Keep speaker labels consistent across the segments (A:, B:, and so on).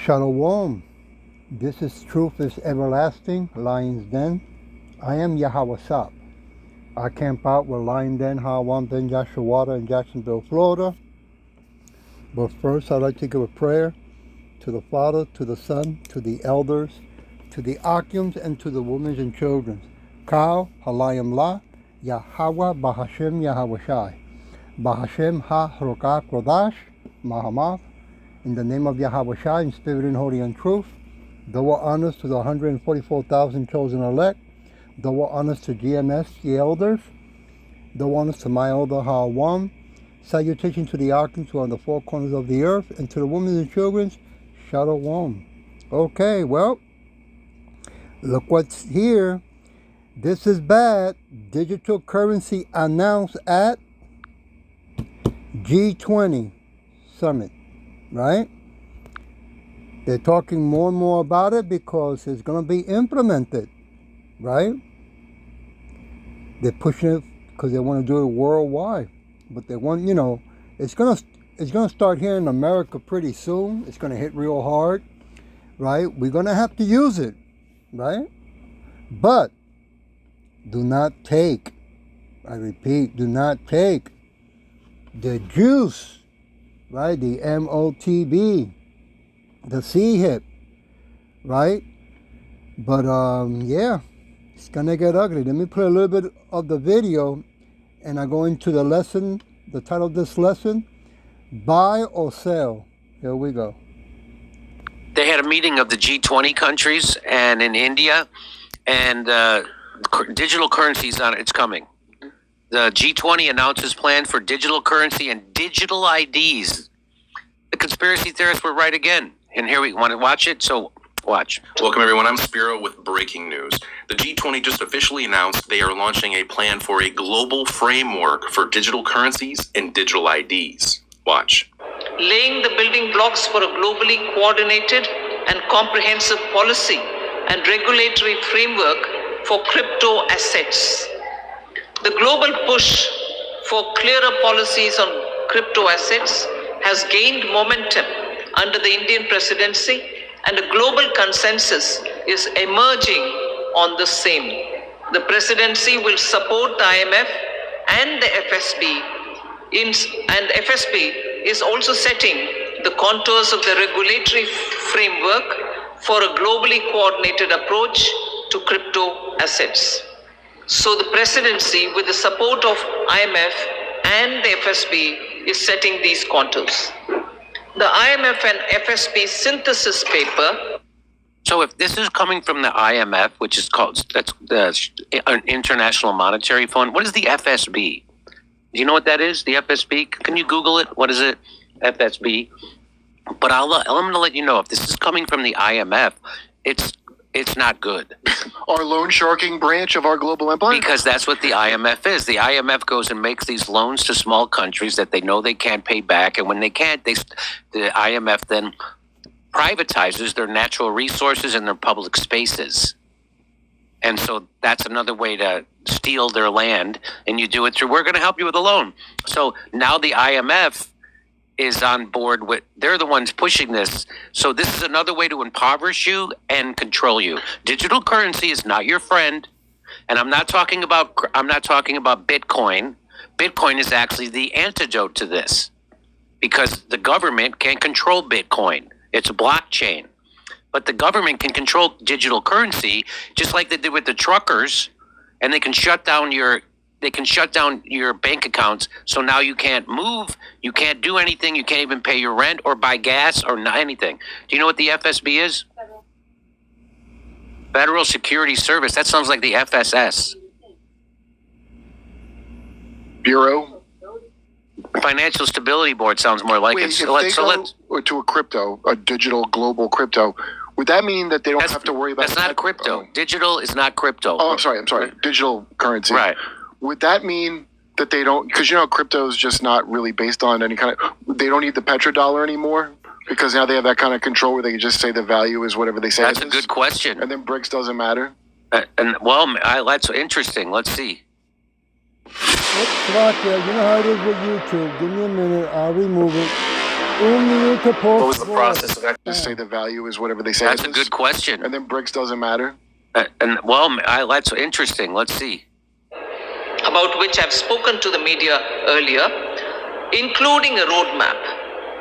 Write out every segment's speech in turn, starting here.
A: Shalom. This is Truth is Everlasting, Lion's Den. I am Yahweh Sop. I camp out with Lion Den, Hawam Den, Yashawada in Jacksonville, Florida. But first, I'd like to give a prayer to the Father, to the Son, to the elders, to the Akims, and to the women and children. Kal, Halayim La, Yahweh, Bahashem, Yahweh Shai. Bahashem, Ha, Rokah, Kodash, Mahamath. In the name of Yahweh Shai, in spirit and holy and truth. Double honors to the 144,000 chosen elect. Double honors to GMS, the elders. Double honors to my elder Hawam. Salutation to the Akims who are on the four corners of the earth. And to the women and children, Shalom. Okay, well, look what's here. This is bad. Digital currency announced at G20 summit, right? They're talking more and more about it because it's going to be implemented, right? They're pushing it because they want to do it worldwide, but they want, it's going to start here in America pretty soon. It's going to hit real hard, right? We're going to have to use it, right? But do not take, I repeat, do not take the juice, right? The MOTB, the C-hip, right? But yeah, it's gonna get ugly. Let me play a little bit of the video and I go into the lesson, the title of this lesson, Buy or Sell. Here we go.
B: They had a meeting of the G20 countries and in India, and digital currencies on it. It's coming. The G20 announces plans for digital currency and digital IDs. The conspiracy theorists were right again. And here we want to watch it, so watch.
C: Welcome, everyone. I'm Spiro with breaking news. The G20 just officially announced they are launching a plan for a global framework for digital currencies and digital IDs. Watch.
D: Laying the building blocks for a globally coordinated and comprehensive policy and regulatory framework for crypto assets. The global push for clearer policies on crypto assets has gained momentum under the Indian presidency, and a global consensus is emerging on the same. The presidency will support the IMF and the FSB, and FSB is also setting the contours of the regulatory framework for a globally coordinated approach to crypto assets. So the presidency, with the support of IMF and the FSB, is setting these contours. The IMF and FSB synthesis paper.
B: So if this is coming from the IMF, which is called, that's the International Monetary Fund, what is the FSB? Do you know what that is, the FSB? Can you Google it? What is it, FSB? But I'm going to let you know, if this is coming from the IMF, it's not good.
E: Our loan sharking branch of our global empire?
B: Because that's what the IMF is. The IMF goes and makes these loans to small countries that they know they can't pay back. And when they can't, the IMF then privatizes their natural resources and their public spaces. And so that's another way to steal their land. And you do it through, we're going to help you with a loan. So now the IMF is on board with, they're the ones pushing this. So this is another way to impoverish you and control you. Digital currency is not your friend. And I'm not talking about Bitcoin. Bitcoin is actually the antidote to this because the government can't control Bitcoin. It's a blockchain. But the government can control digital currency just like they did with the truckers, and they can shut down your bank accounts, so now you can't move, you can't do anything, you can't even pay your rent or buy gas or anything. Do you know what the FSB is? Federal Security Service. That sounds like the FSS.
E: Bureau?
B: Financial Stability Board sounds more like it.
E: So let's to a crypto, a digital global crypto. Would that mean that they don't have to worry about?
B: That's not crypto. Digital is not crypto.
E: Oh, I'm sorry. Digital currency.
B: Right.
E: Would that mean that they don't, because crypto is just not really based on any kind of, they don't need the petrodollar anymore? Because now they have that kind of control where they can just say the value is whatever they say.
B: That's a good question.
E: And then BRICS doesn't matter?
B: That's interesting. Let's see.
A: Let's watch it. You know how it is with YouTube. Give me a minute. I'll remove it. minuto por
C: What was the
A: favor.
C: process of that?
E: Just say the value is whatever they say
B: That's
E: it
B: a
E: is,
B: good question.
E: and then bricks doesn't matter.
B: That's interesting. Let's see.
D: about which I've spoken to the media earlier, including a roadmap.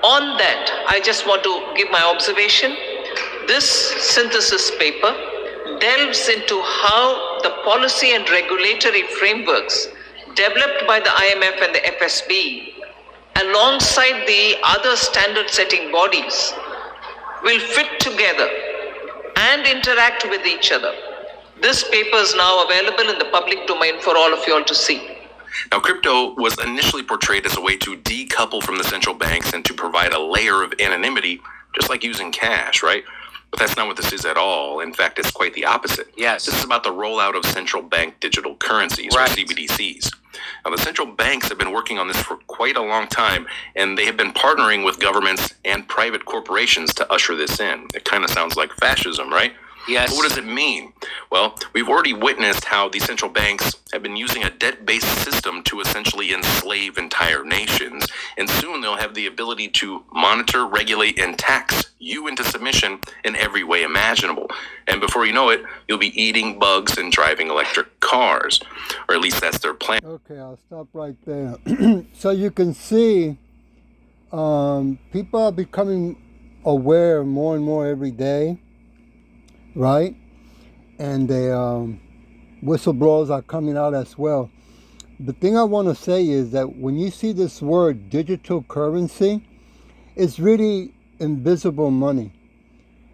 D: On that, I just want to give my observation. This synthesis paper delves into how the policy and regulatory frameworks developed by the IMF and the FSB, alongside the other standard setting bodies, will fit together and interact with each other. This paper is now available in the public domain for all of you all to see.
C: Now, crypto was initially portrayed as a way to decouple from the central banks and to provide a layer of anonymity, just like using cash, right? But that's not what this is at all. In fact, it's quite the opposite.
B: Yes.
C: This is about the rollout of central bank digital currencies,
B: Right.
C: or CBDCs. Now, the central banks have been working on this for quite a long time, and they have been partnering with governments and private corporations to usher this in. It kind of sounds like fascism, right?
B: Yes.
C: But what does it mean? Well, we've already witnessed how the central banks have been using a debt-based system to essentially enslave entire nations, and soon they'll have the ability to monitor, regulate, and tax you into submission in every way imaginable. And before you know it, you'll be eating bugs and driving electric cars, or at least that's their plan.
A: Okay, I'll stop right there. So you can see people are becoming aware more and more every day, right? And the whistleblowers are coming out as well. The thing I want to say is that when you see this word digital currency, it's really invisible money.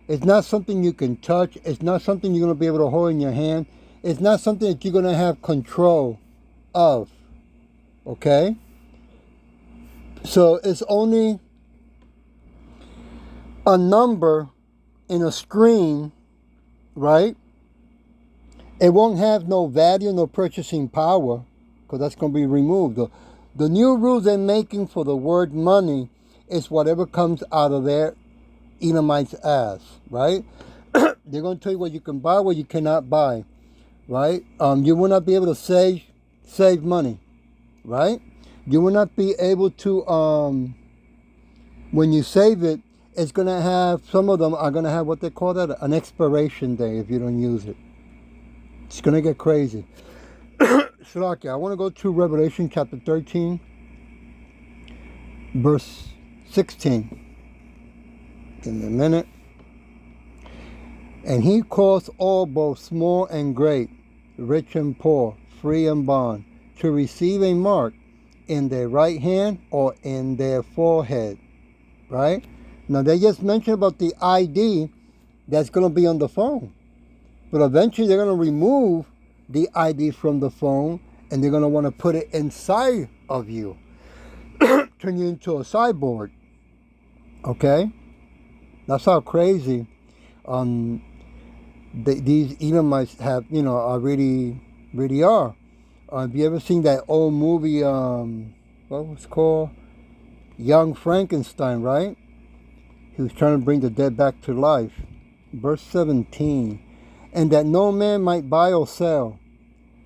A: It's not something you can touch. It's not something you're going to be able to hold in your hand. It's not something that you're going to have control of. Okay? So it's only a number in a screen, right? It won't have no value, no purchasing power, because that's going to be removed. The new rules they're making for the word money is whatever comes out of their Edomite's ass, right? They're going to tell you what you can buy, what you cannot buy, right? You will not be able to save money, right? You will not be able to, when you save it, it's going to have, some of them are going to have what they call that, an expiration day if you don't use it. It's going to get crazy. Shalakia, I want to go to Revelation chapter 13, verse 16. Give me a minute. And he caused all, both small and great, rich and poor, free and bond, to receive a mark in their right hand or in their forehead. Right? Now, they just mentioned about the ID that's going to be on the phone. But eventually, they're going to remove the ID from the phone, and they're going to want to put it inside of you. Turn you into a cyborg. Okay? That's how crazy these Edomites have, are really are. Have you ever seen that old movie, what was it called? Young Frankenstein, right? He was trying to bring the dead back to life. Verse 17. And that no man might buy or sell,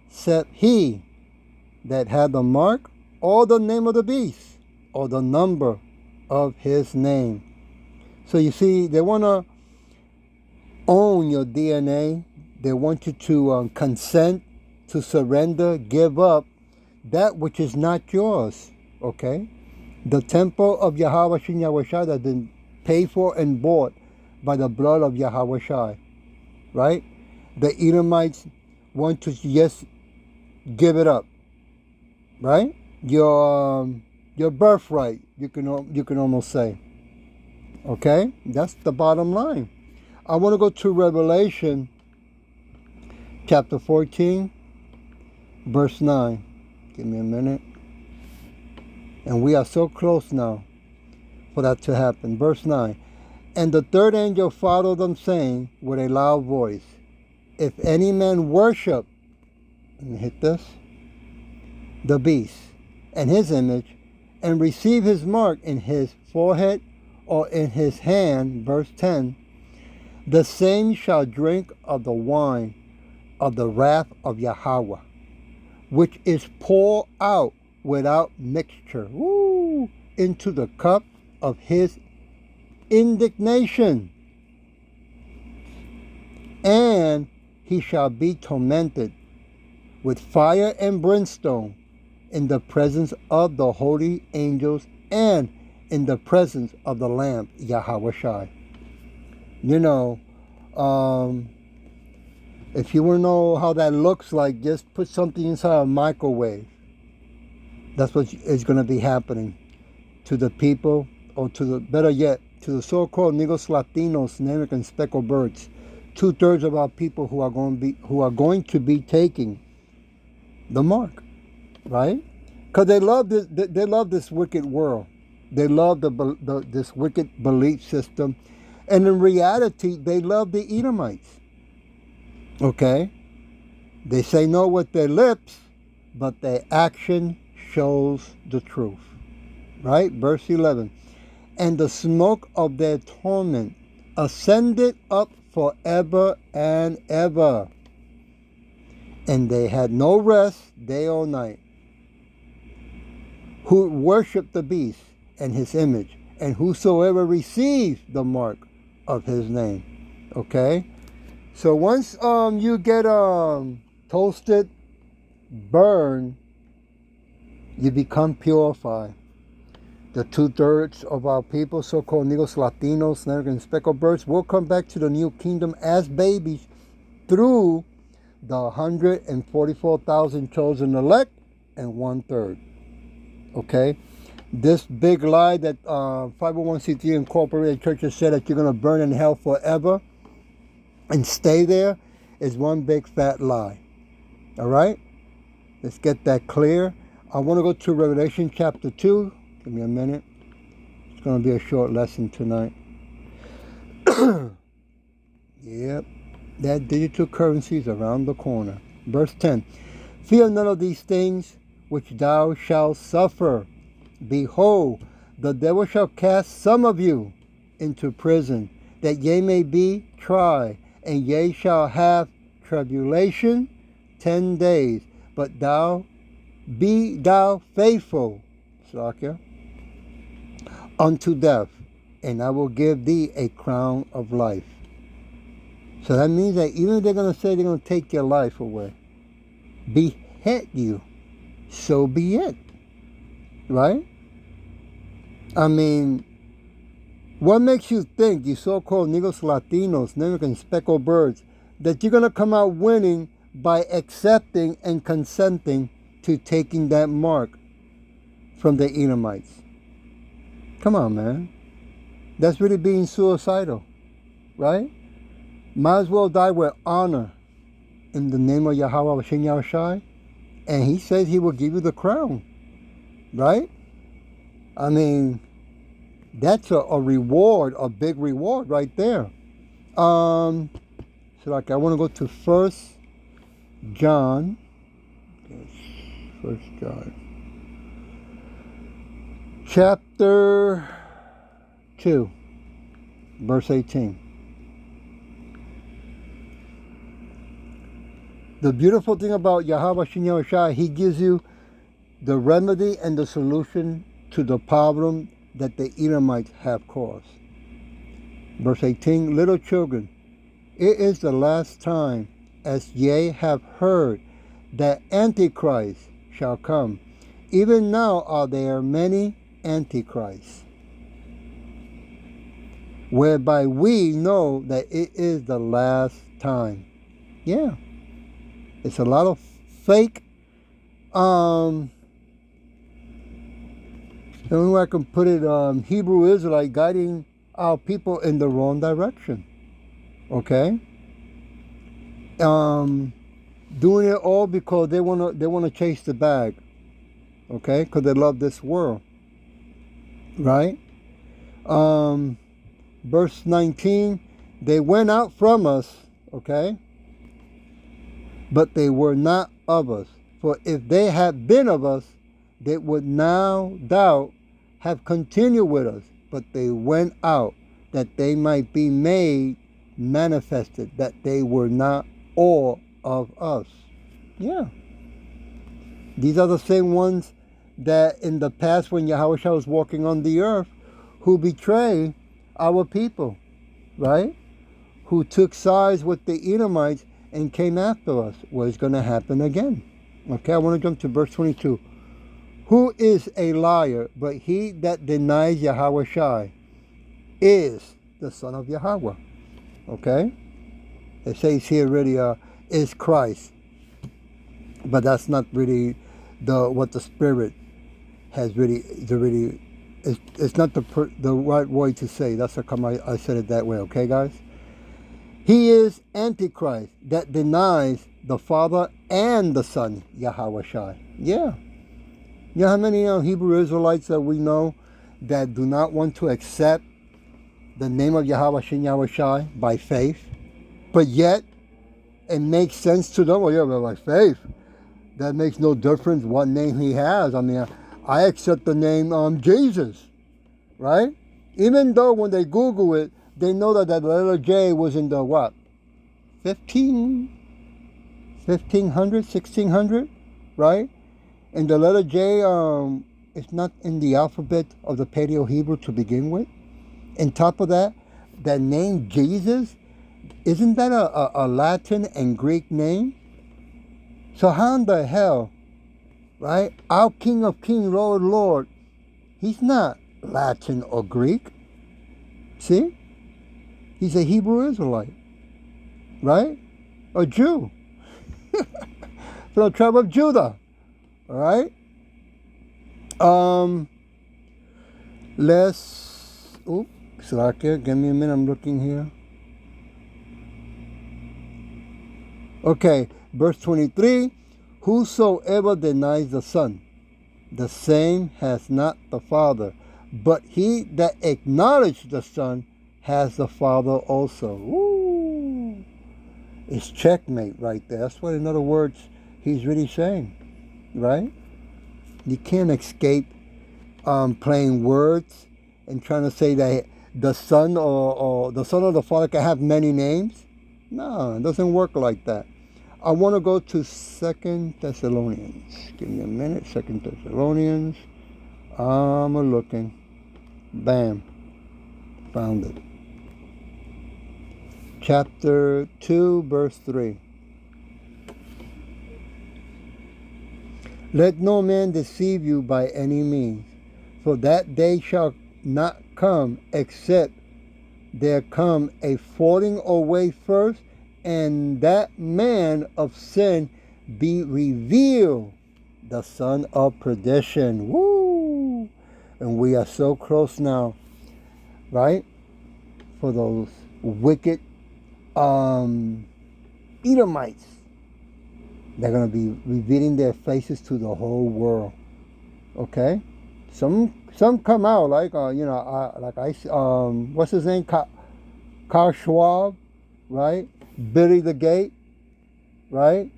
A: except he that had the mark, or the name of the beast, or the number of his name. So you see, they want to own your DNA. They want you to consent, to surrender, give up that which is not yours. Okay? The temple of Yahweh Shin Yahweh Shai that has been paid for and bought by the blood of Yahweh Shai. Right? The Edomites want to just give it up. Right? Your birthright, you can almost say. Okay? That's the bottom line. I want to go to Revelation chapter 14, verse 9. Give me a minute. And we are so close now for that to happen. Verse 9. And the third angel followed them, saying with a loud voice, if any man worship, let me hit this, the beast and his image, and receive his mark in his forehead or in his hand, verse 10, the same shall drink of the wine of the wrath of Yahweh, which is poured out without mixture, into the cup of his indignation, and he shall be tormented with fire and brimstone in the presence of the holy angels and in the presence of the Lamb, Yahweh Shai. You know, if you want to know how that looks like, just put something inside a microwave. That's what is going to be happening to the people, or to the, better yet, to the so-called Negros Latinos, American speckled birds. 2/3 of our people who are going to be taking the mark, right? Because they love this. They love this wicked world. They love this wicked belief system, and in reality, they love the Edomites. Okay, they say no with their lips, but their action shows the truth. Right, verse 11. And the smoke of their torment ascended up forever and ever, and they had no rest day or night, who worship the beast and his image, and whosoever receives the mark of his name. Okay, so once you get toasted, burned, you become purified. The 2/3 of our people, so-called Negros Latinos, American speckled birds, will come back to the new kingdom as babies through the 144,000 chosen elect and 1/3. Okay? This big lie that 501c3 Incorporated churches said that you're going to burn in hell forever and stay there is one big fat lie. All right? Let's get that clear. I want to go to Revelation chapter 2. Give me a minute. It's going to be a short lesson tonight. Yep. That digital currency is around the corner. Verse 10. Fear none of these things which thou shalt suffer. Behold, the devil shall cast some of you into prison, that ye may be tried, and ye shall have tribulation 10 days. But be thou faithful, Slakia, unto death, and I will give thee a crown of life. So that means that even if they're going to say they're going to take your life away, behead you, so be it. Right? I mean, what makes you think, you so-called Negros Latinos, American speckled birds, that you're going to come out winning by accepting and consenting to taking that mark from the Edomites? Come on, man. That's really being suicidal, right? Might as well die with honor in the name of Yahweh Hashem Yahushai, and he says he will give you the crown, right? I mean, that's a reward, a big reward right there. So like I want to go to 1 John. Yes, 1 John. Chapter 2, verse 18. The beautiful thing about Yahweh Shem Yahushai, he gives you the remedy and the solution to the problem that the Edomites have caused. Verse 18, little children, it is the last time, as ye have heard, that Antichrist shall come. Even now are there many Antichrists, whereby we know that it is the last time. Yeah. It's a lot of fake, the only way I can put it, Hebrew Israelite guiding our people in the wrong direction. Okay? Doing it all because they wanna chase the bag. Okay? Because they love this world. Right? Verse 19, they went out from us, okay? But they were not of us. For if they had been of us, they would no doubt have continued with us. But they went out that they might be made manifested, that they were not all of us. Yeah. These are the same ones that in the past when Yahushua was walking on the earth, who betray our people, right? Who took sides with the Edomites and came after us. Well, it's going to happen again. Okay, I want to jump to verse 22. Who is a liar, but he that denies Yahweh Shai is the son of Yahweh. Okay? It says here really is Christ. But that's not really what the Spirit has really, it's not the right way to say. That's how come I said it that way, okay, guys? He is Antichrist that denies the Father and the Son, Yahweh Shai. Yeah. You know how many Hebrew Israelites that we know that do not want to accept the name of Yahweh Shem Yahweh Shai by faith, but yet it makes sense to them. Well, yeah, but by faith, that makes no difference what name he has. I mean, I accept the name Jesus, right? Even though when they Google it, they know that the letter J was in the what? 1500, 1600, right? And the letter J is not in the alphabet of the Paleo-Hebrew to begin with. On top of that, that name Jesus, isn't that a Latin and Greek name? So how in the hell, right? Our King of Kings, Lord, Lord, he's not Latin or Greek. See? He's a Hebrew Israelite, right? A Jew. From the tribe of Judah, all right? Slakia, give me a minute, I'm looking here. Okay, verse 23, whosoever denies the Son, the same has not the Father, but he that acknowledges the Son has the Father also. Ooh. It's checkmate right there. That's what, in other words, he's really saying, right? You can't escape playing words and trying to say that the Son or the Son or the Father can have many names. No, it doesn't work like that. I want to go to 2 Thessalonians. Give me a minute. 2 Thessalonians. I'm looking. Bam. Found it. Chapter 2, verse 3. Let no man deceive you by any means, for that day shall not come except there come a falling away first, and that man of sin be revealed, the son of perdition. Woo! And we are so close now, right? For those wicked Edomites. They're going to be revealing their faces to the whole world. Okay? Some come out like, what's his name? Carl Schwab, right? Billy the Gate, right?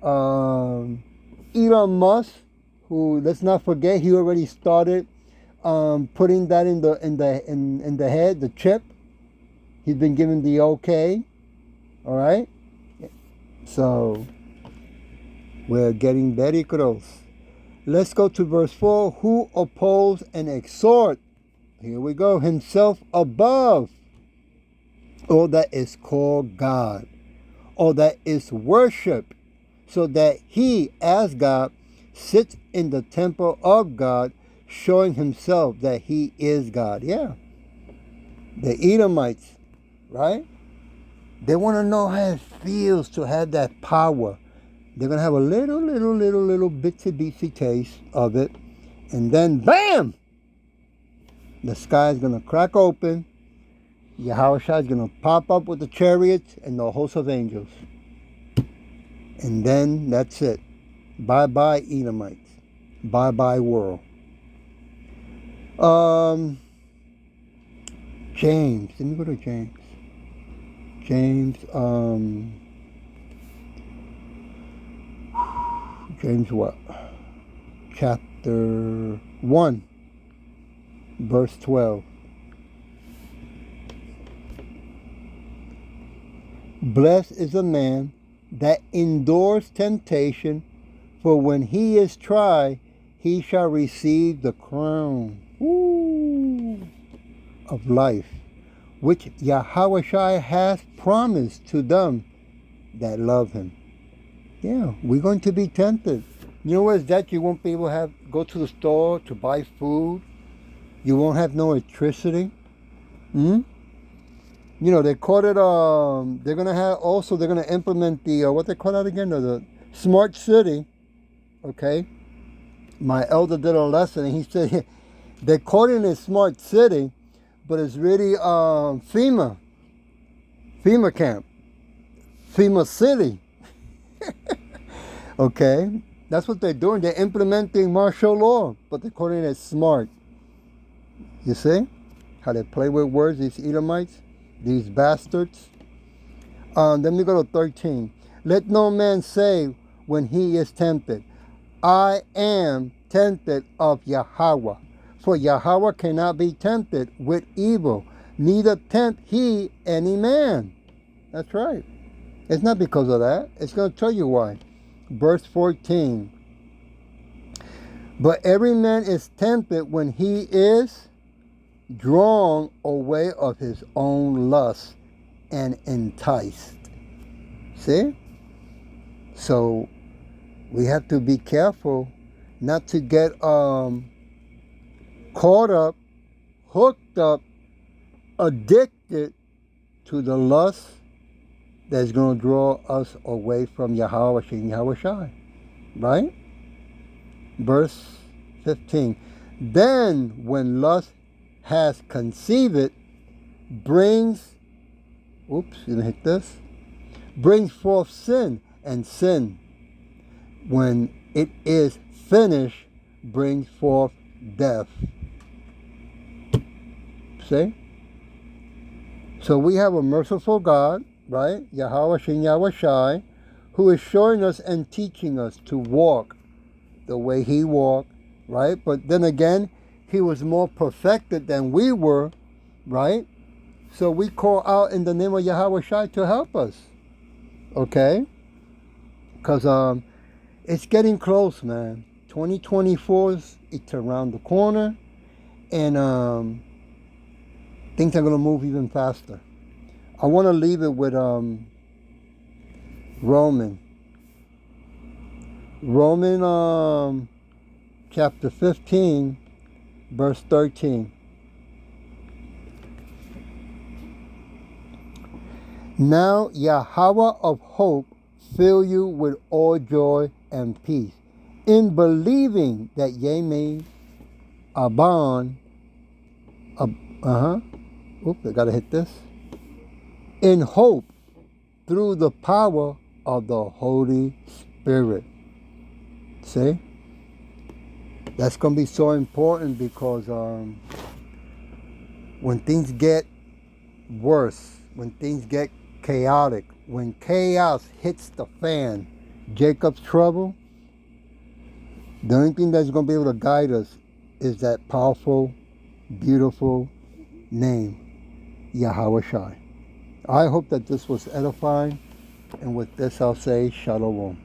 A: Elon Musk, who, let's not forget, he already started putting that in the head, the chip. He's been given the okay. All right? So we're getting very close. Let's go to verse 4. Who oppose and exhort, here we go, himself above all that is called God, or that is worship, so that he, as God, sits in the temple of God, showing himself that he is God. Yeah. The Edomites, right? They want to know how it feels to have that power. They're going to have a little bitsy taste of it. And then, bam! The sky is going to crack open. Yahweh Shai is going to pop up with the chariots and the host of angels. And then, that's it. Bye-bye, Edomites. Bye-bye, world. James. Let me go to James. James what? Chapter 1, verse 12. Blessed is a man that endures temptation, for when he is tried, he shall receive the crown. Ooh. of life, which Yahweh Shai has promised to them that love him. Yeah, we're going to be tempted. You know what is that? You won't be able to go to the store to buy food. You won't have no electricity. You know, they call it, they're going to implement the, what they call that again? The smart city. Okay. My elder did a lesson and he said, they're calling it smart city, but it's really FEMA camp, FEMA city. Okay, that's what they're doing. They're implementing martial law, but they're calling it smart. You see how they play with words, these Edomites, these bastards. Then we go to 13. Let no man say when he is tempted, I am tempted of Yahweh. For Yahweh cannot be tempted with evil, neither tempt he any man. That's right. It's not because of that. It's going to tell you why. Verse 14. But every man is tempted when he is drawn away of his own lust and enticed. See? So we have to be careful not to get caught up, hooked up, addicted to the lust that's going to draw us away from Yahweh and Yahweh Shai. Right? Verse 15. Then when lust has conceived, brings forth sin, and sin, when it is finished, brings forth death. See? So we have a merciful God, right? Yahweh Shin Yahweh Shai, who is showing us and teaching us to walk the way he walked, right? But then again, he was more perfected than we were, right? So we call out in the name of Yahweh Shai to help us, okay? Because it's getting close, man. 2024 it's around the corner, and things are going to move even faster. I want to leave it with Roman chapter 15, verse 13. Now Yahweh of hope fill you with all joy and peace in believing that ye may abound. Oops, I gotta hit this. In hope through the power of the Holy Spirit. See? That's going to be so important because when things get worse, when things get chaotic, when chaos hits the fan, Jacob's trouble, the only thing that's going to be able to guide us is that powerful, beautiful name, Yahweh Shai. I hope that this was edifying, and with this I'll say Shalom.